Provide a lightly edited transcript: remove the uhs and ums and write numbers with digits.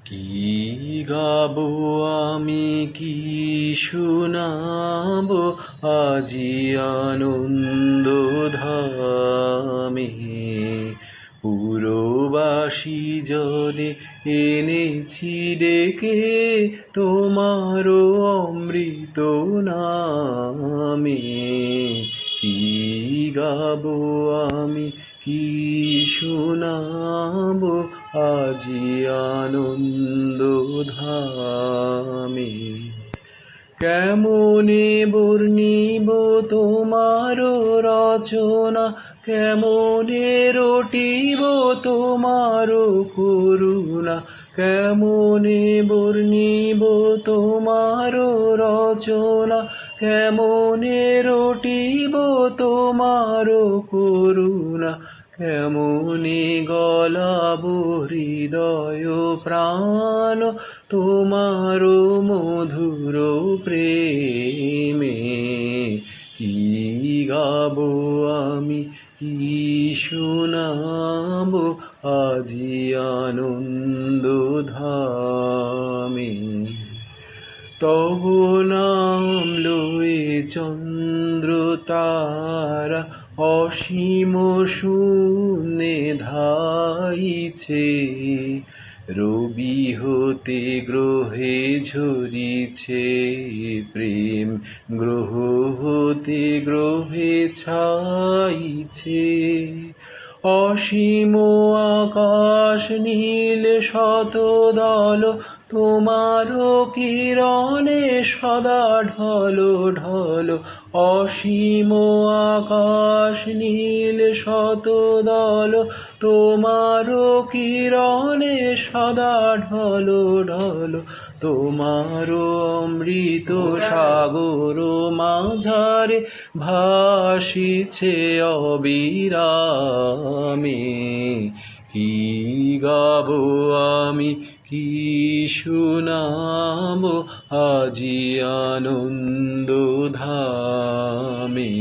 কি গাবো আমি, কি শুনাবো আজি আনন্দ ধামে। পুরবাসী জনে এনেছি ডেকে তোমারও অমৃত নামে। কি গাবো আমি, কি শুনাবো আজি আনন্দ ধামে। কেমনে বর্ণিব তোমার রচনা, কেমনে রটিব তোমার করুণা। কেমনে বর্ণিব তোমার রচনা, কেমনে রটিব তোমার করুণা। কেমনে গলাবো হৃদয় প্রাণ তোমার মধুর প্রেমে। কি গাবো আমি, কি শুনাবো আজি আনন্দ ধামে। তব নাম লয়ে চন্দ্র তারা অসীম শূন্যে ধাইছে। রবি হতে গ্রহে ঝরিছে প্রেম, গ্রহ হতে গ্রহে ছাইছে। অসীম আকাশ নীল শতদল তোমার কিরণে সদা ঢল ঢল। অসীম আকাশ নীল শতদল তোমার কিরণে সদা ঢল ঢল। তোমার অমৃত সাগর মাঝারে ভাসিছে অবিরামে। কি গাবো আমি, কি শুনাবো আজি আনন্দ ধামে।